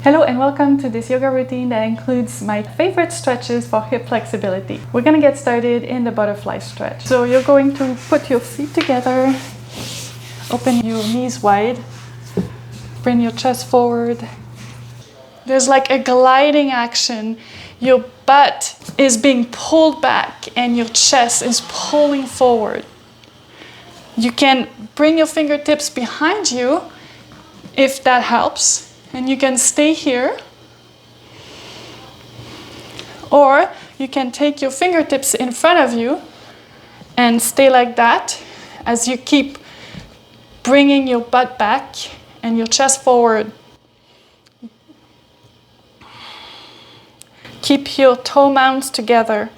Hello and welcome to this yoga routine that includes my favorite stretches for hip flexibility. We're gonna get started in the butterfly stretch. So you're going to put your feet together, open your knees wide, bring your chest forward. There's like a gliding action. Your butt is being pulled back and your chest is pulling forward. You can bring your fingertips behind you if that helps. And you can stay here, or you can take your fingertips in front of you and stay like that as you keep bringing your butt back and your chest forward. Keep your toe mounts together.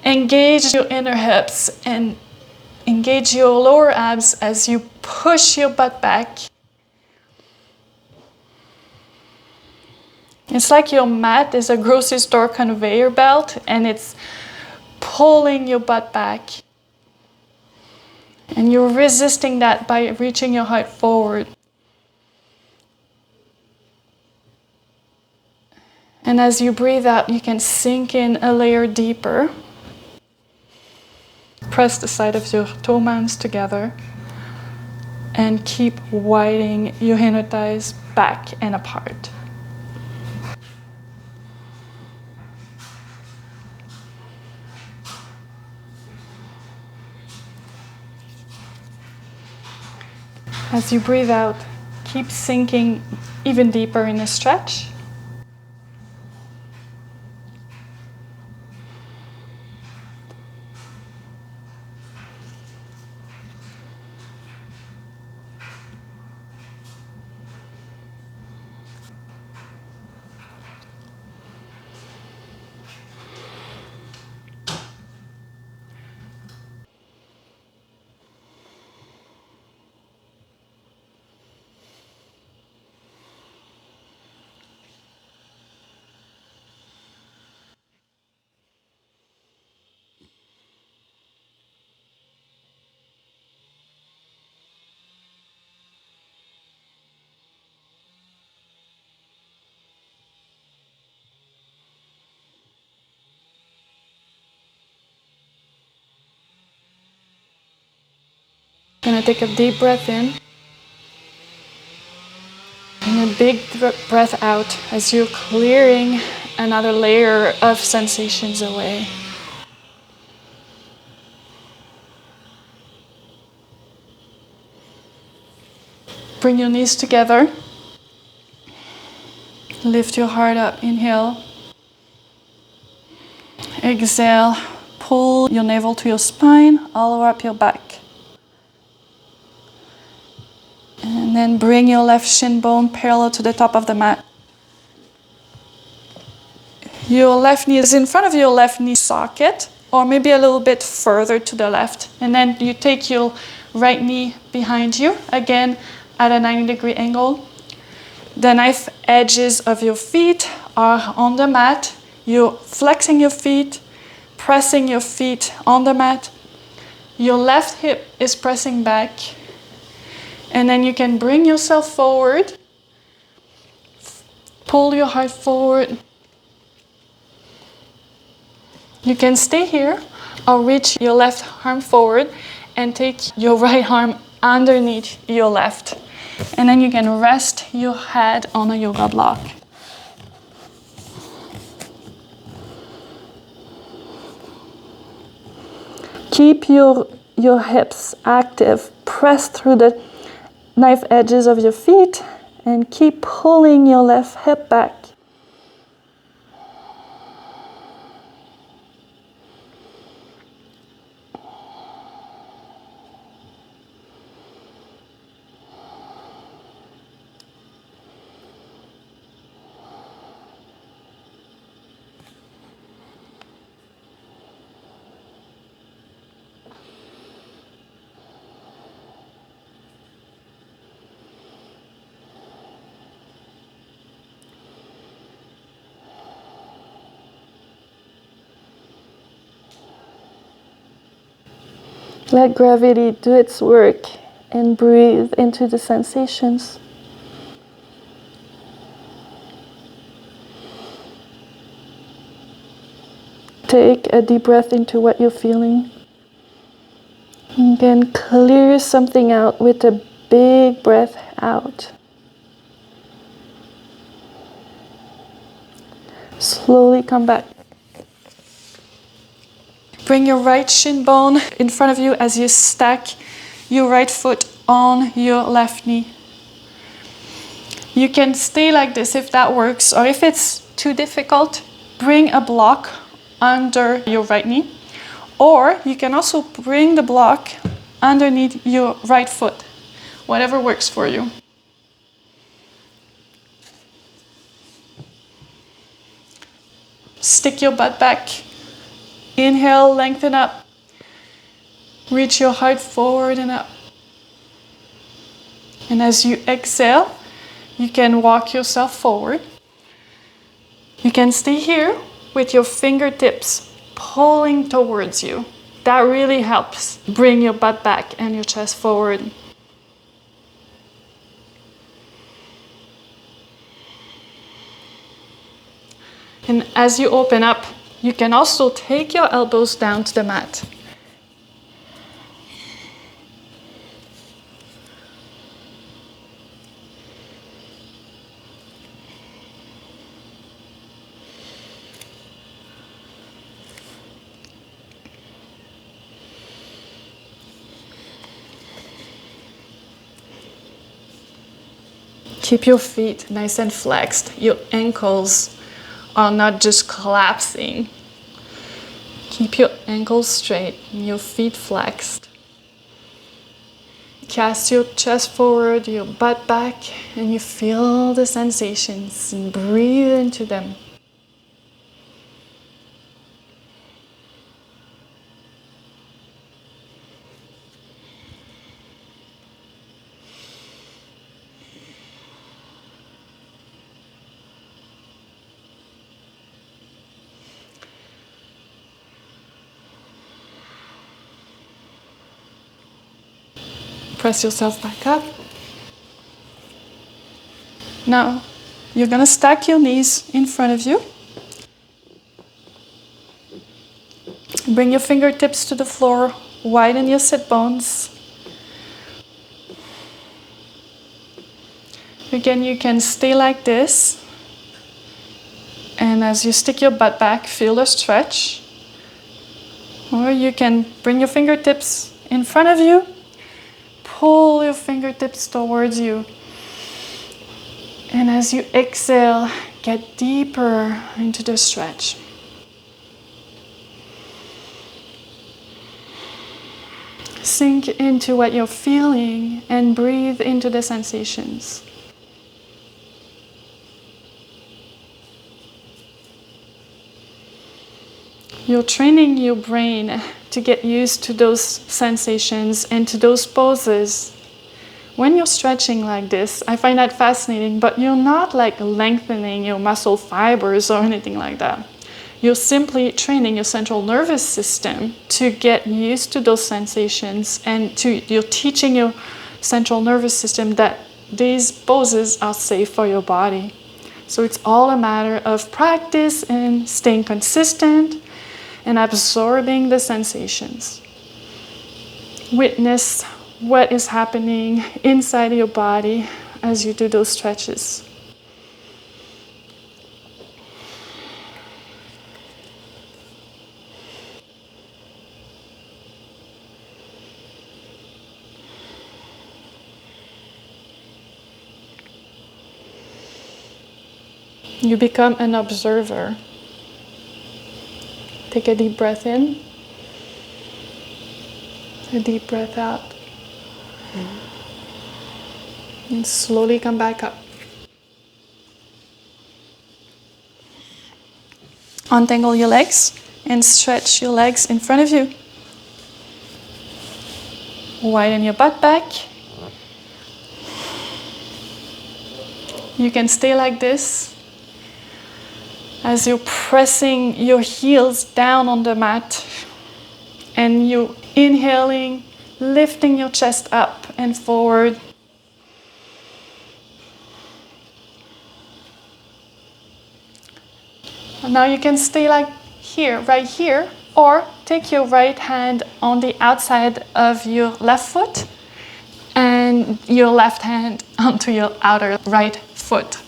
Engage your inner hips and engage your lower abs as you push your butt back. It's like your mat is a grocery store conveyor belt and it's pulling your butt back. And you're resisting that by reaching your heart forward. And as you breathe out, you can sink in a layer deeper. Press the side of your toe mounts together and keep widening your inner thighs back and apart. As you breathe out, keep sinking even deeper in a stretch. Gonna take a deep breath in and a big breath out as you're clearing another layer of sensations away. Bring your knees together. Lift your heart up. Inhale. Exhale. Pull your navel to your spine, all the way up your back. And then bring your left shin bone parallel to the top of the mat. Your left knee is in front of your left knee socket, or maybe a little bit further to the left. And then you take your right knee behind you, again at a 90-degree angle. The knife edges of your feet are on the mat. You're flexing your feet, pressing your feet on the mat. Your left hip is pressing back. And then you can bring yourself forward. Pull your heart forward. You can stay here or reach your left arm forward and take your right arm underneath your left. And then you can rest your head on a yoga block. Keep your hips active. Press through the knife edges of your feet and keep pulling your left hip back. Let gravity do its work and breathe into the sensations. Take a deep breath into what you're feeling. And then clear something out with a big breath out. Slowly come back. Bring your right shin bone in front of you as you stack your right foot on your left knee. You can stay like this if that works, or if it's too difficult, bring a block under your right knee, or you can also bring the block underneath your right foot, whatever works for you. Stick your butt back. Inhale, lengthen up. Reach your heart forward and up. And as you exhale, you can walk yourself forward. You can stay here with your fingertips pulling towards you. That really helps bring your butt back and your chest forward. And as you open up, you can also take your elbows down to the mat. Keep your feet nice and flexed. Your ankles are not just collapsing. Keep your ankles straight and your feet flexed. Cast your chest forward, your butt back, and you feel the sensations and breathe into them. Press yourself back up. Now, you're going to stack your knees in front of you. Bring your fingertips to the floor. Widen your sit bones. Again, you can stay like this. And as you stick your butt back, feel the stretch. Or you can bring your fingertips in front of you. Pull your fingertips towards you. And as you exhale, get deeper into the stretch. Sink into what you're feeling and breathe into the sensations. You're training your brain to get used to those sensations and to those poses. When you're stretching like this, I find that fascinating, but you're not like lengthening your muscle fibers or anything like that. You're simply training your central nervous system to get used to those sensations, and you're teaching your central nervous system that these poses are safe for your body. So it's all a matter of practice and staying consistent and absorbing the sensations. Witness what is happening inside your body as you do those stretches. You become an observer. Take a deep breath in, a deep breath out, and slowly come back up. Untangle your legs and stretch your legs in front of you. Widen your butt back. You can stay like this as you're pressing your heels down on the mat and you're inhaling, lifting your chest up and forward. And now you can stay like here, right here, or take your right hand on the outside of your left foot and your left hand onto your outer right foot.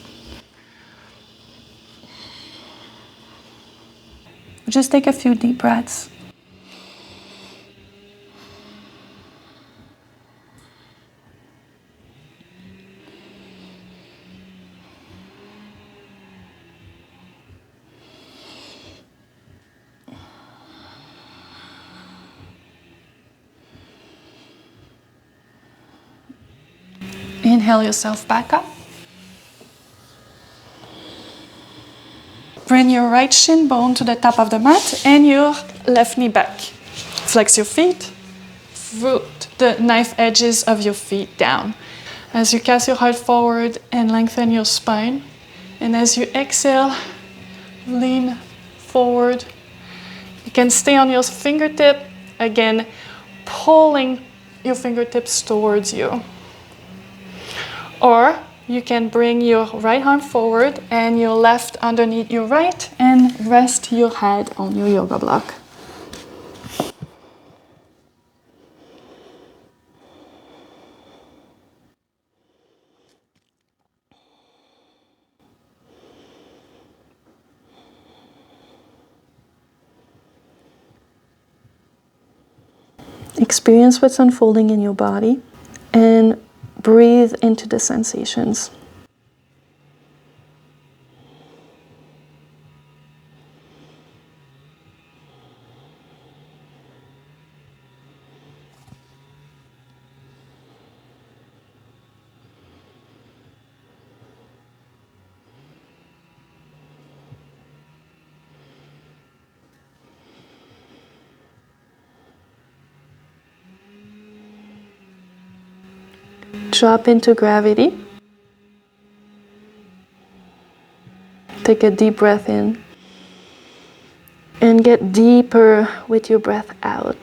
Just take a few deep breaths. Inhale yourself back up. Bring your right shin bone to the top of the mat and your left knee back. Flex your feet. Root the knife edges of your feet down. As you cast your heart forward and lengthen your spine. And as you exhale, lean forward. You can stay on your fingertip. Again, pulling your fingertips towards you. Or you can bring your right arm forward and your left underneath your right and rest your head on your yoga block. Experience what's unfolding in your body and breathe into the sensations. Drop into gravity. Take a deep breath in and get deeper with your breath out.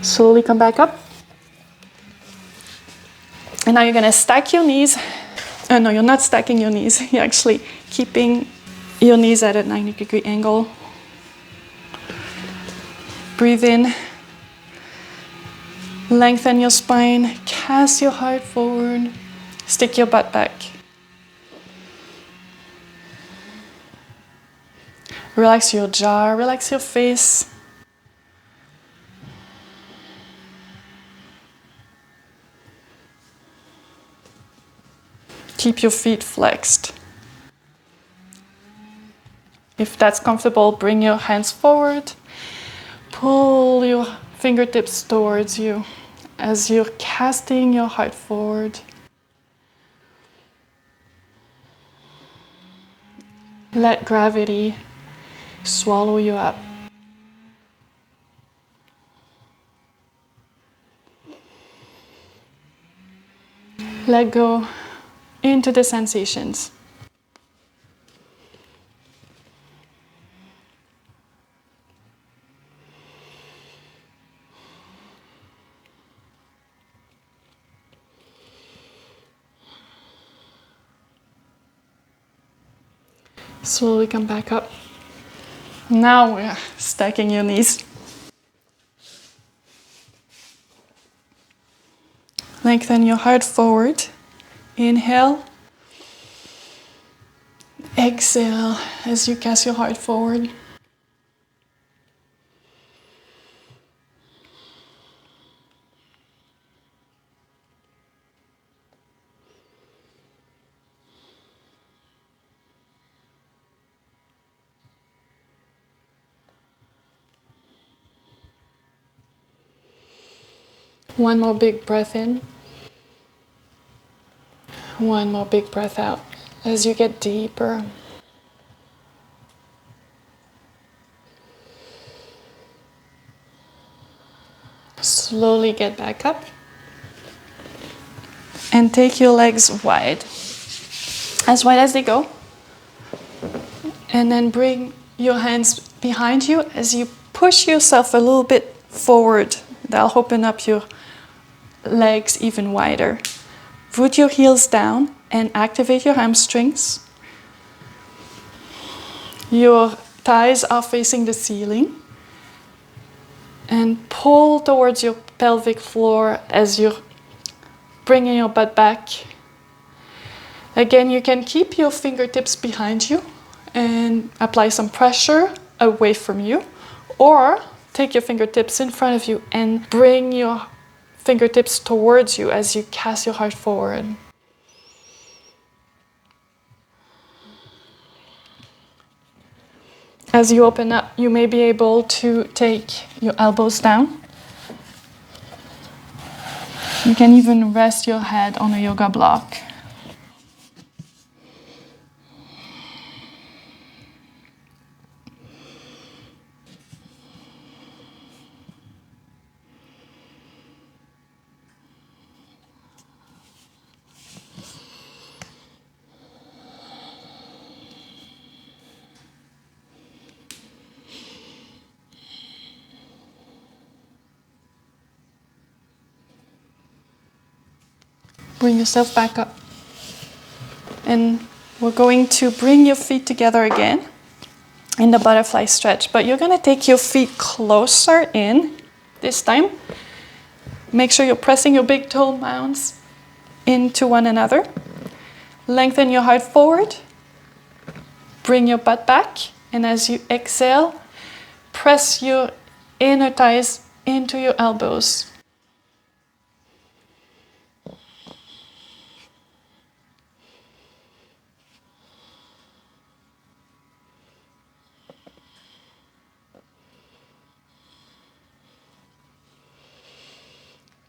Slowly come back up. And now you're going to stack your knees. No, you're not stacking your knees. You're actually keeping your knees at a 90-degree angle. Breathe in. Lengthen your spine. Cast your heart forward. Stick your butt back. Relax your jaw. Relax your face. Keep your feet flexed. If that's comfortable, bring your hands forward. Pull your fingertips towards you as you're casting your heart forward. Let gravity swallow you up. Let go into the sensations. Slowly come back up. Now we're stacking your knees. Lengthen your heart forward. Inhale. Exhale as you cast your heart forward. One more big breath in. One more big breath out as you get deeper. Slowly get back up and take your legs wide as they go. And then bring your hands behind you as you push yourself a little bit forward. That'll open up your legs even wider. Root your heels down and activate your hamstrings. Your thighs are facing the ceiling. And pull towards your pelvic floor as you're bringing your butt back. Again, you can keep your fingertips behind you and apply some pressure away from you, or take your fingertips in front of you and bring your fingertips towards you as you cast your heart forward. As you open up, you may be able to take your elbows down. You can even rest your head on a yoga block. Bring yourself back up. And we're going to bring your feet together again in the butterfly stretch. But you're going to take your feet closer in this time. Make sure you're pressing your big toe mounds into one another. Lengthen your heart forward. Bring your butt back. And as you exhale, press your inner thighs into your elbows.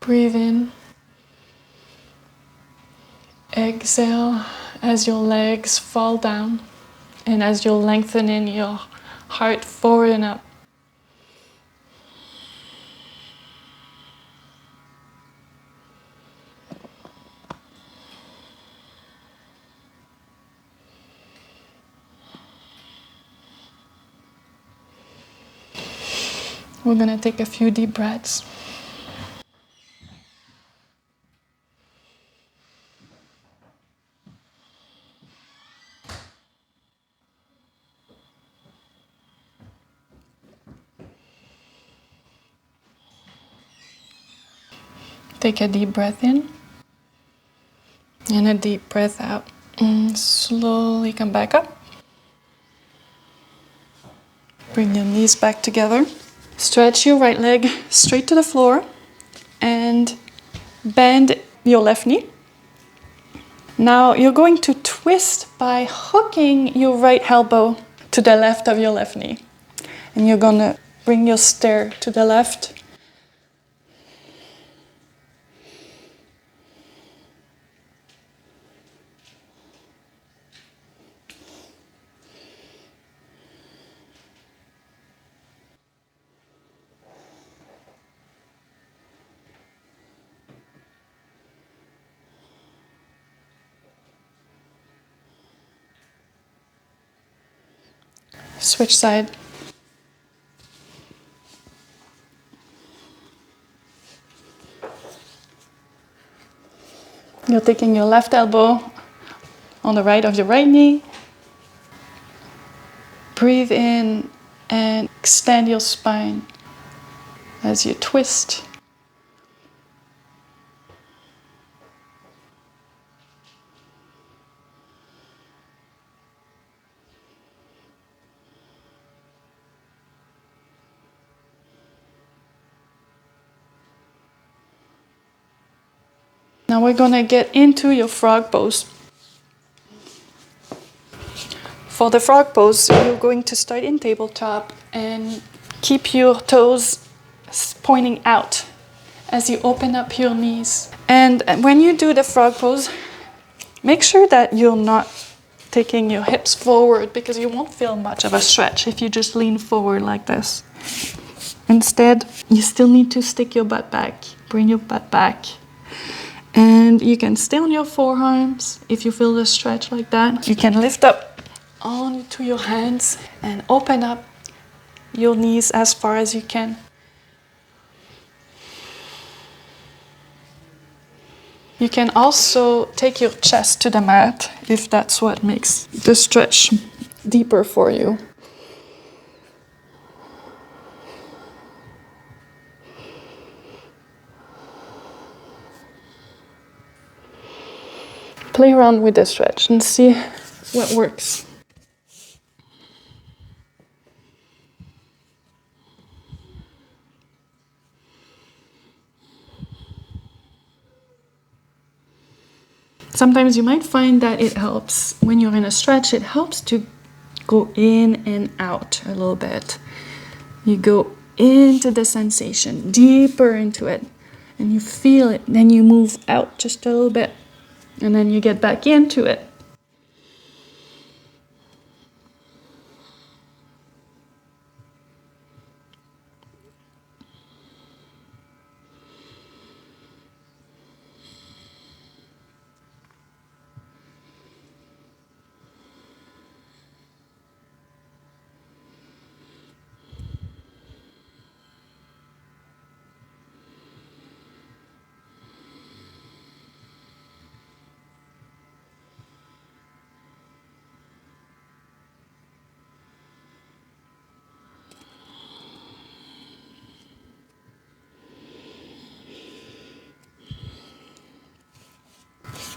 Breathe in. Exhale as your legs fall down and as you're lengthening your heart forward and up. We're going to take a few deep breaths. Take a deep breath in and a deep breath out. And slowly come back up. Bring your knees back together. Stretch your right leg straight to the floor and bend your left knee. Now you're going to twist by hooking your right elbow to the left of your left knee. And you're going to bring your stare to the left. Switch side. You're taking your left elbow on the right of your right knee. Breathe in and extend your spine as you twist. Now we're going to get into your frog pose. For the frog pose, you're going to start in tabletop and keep your toes pointing out as you open up your knees. And when you do the frog pose, make sure that you're not taking your hips forward because you won't feel much of a stretch if you just lean forward like this. Instead, you still need to stick your butt back, bring your butt back. And you can stay on your forearms if you feel the stretch like that. You can lift up onto your hands and open up your knees as far as you can. You can also take your chest to the mat if that's what makes the stretch deeper for you. Play around with the stretch and see what works. Sometimes you might find that it helps when you're in a stretch, it helps to go in and out a little bit. You go into the sensation, deeper into it, and you feel it. Then you move out just a little bit, and then you get back into it.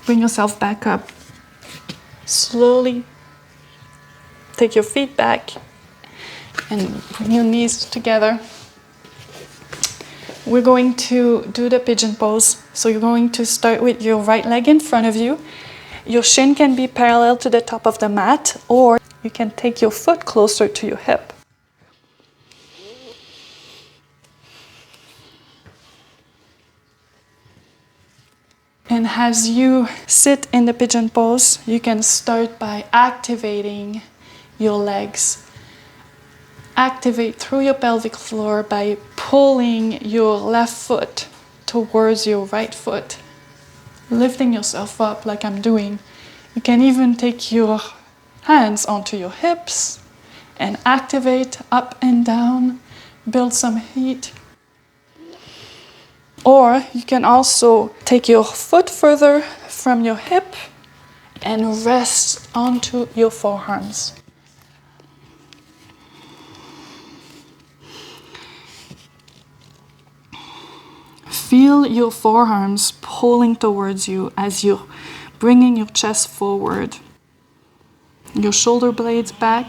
Bring yourself back up. Slowly take your feet back and bring your knees together. We're going to do the pigeon pose. So you're going to start with your right leg in front of you. Your shin can be parallel to the top of the mat, or you can take your foot closer to your hip. And as you sit in the pigeon pose, you can start by activating your legs. Activate through your pelvic floor by pulling your left foot towards your right foot, lifting yourself up like I'm doing. You can even take your hands onto your hips and activate up and down, build some heat. Or you can also take your foot further from your hip and rest onto your forearms. Feel your forearms pulling towards you as you're bringing your chest forward, your shoulder blades back.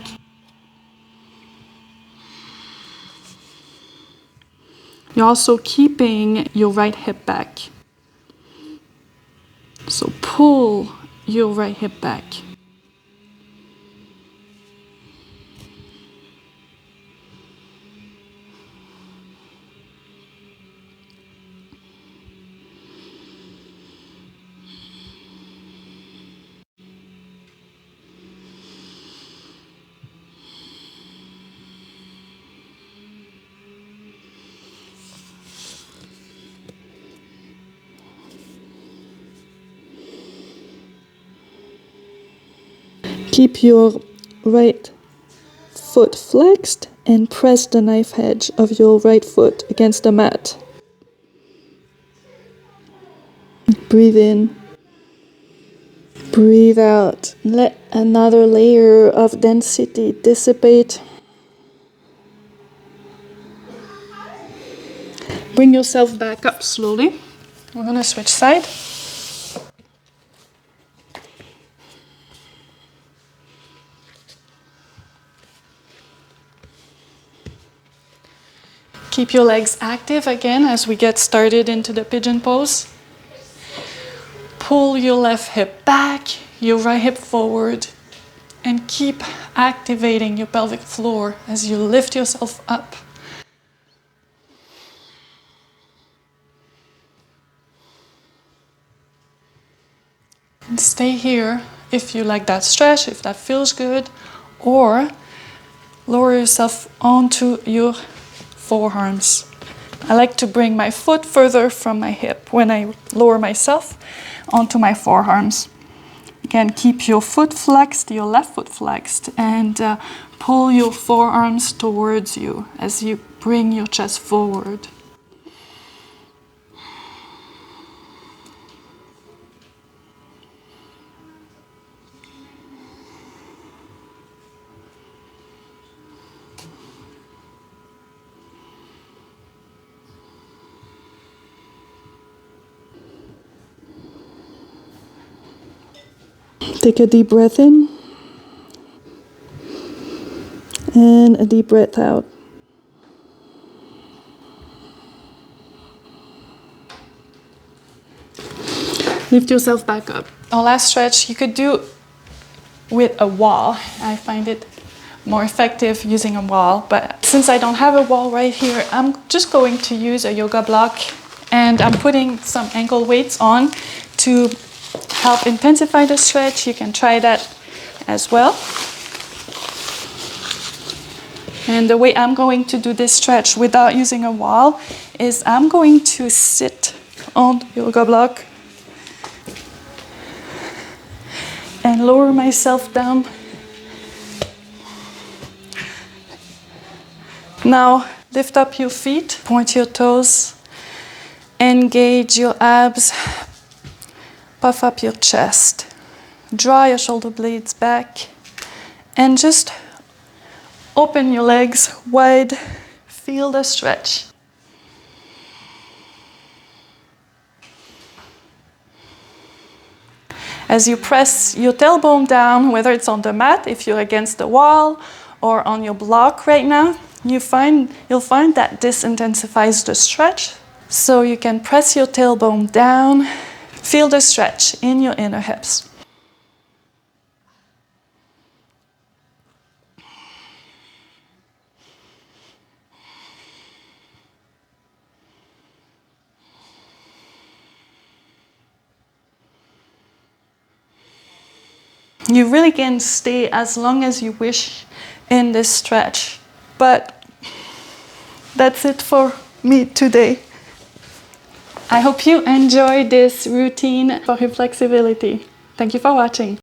You're also keeping your right hip back. So pull your right hip back. Keep your right foot flexed and press the knife edge of your right foot against the mat. Breathe in. Breathe out. Let another layer of density dissipate. Bring yourself back up slowly. We're going to switch side. Keep your legs active again as we get started into the pigeon pose. Pull your left hip back, your right hip forward, and keep activating your pelvic floor as you lift yourself up. And stay here if you like that stretch, if that feels good, or lower yourself onto your forearms. I like to bring my foot further from my hip when I lower myself onto my forearms. Again, keep your foot flexed, your left foot flexed, and pull your forearms towards you as you bring your chest forward. Take a deep breath in and a deep breath out. Lift yourself back up. Our last stretch you could do with a wall. I find it more effective using a wall, but since I don't have a wall right here, I'm just going to use a yoga block, and I'm putting some ankle weights on to help intensify the stretch. You can try that as well. And the way I'm going to do this stretch without using a wall is I'm going to sit on the yoga block and lower myself down. Now lift up your feet, point your toes, engage your abs, puff up your chest, draw your shoulder blades back, and just open your legs wide, feel the stretch. As you press your tailbone down, whether it's on the mat, if you're against the wall, or on your block right now, you'll find that this intensifies the stretch. So you can press your tailbone down, feel the stretch in your inner hips. You really can stay as long as you wish in this stretch. But that's it for me today. I hope you enjoyed this routine for hip flexibility. Thank you for watching.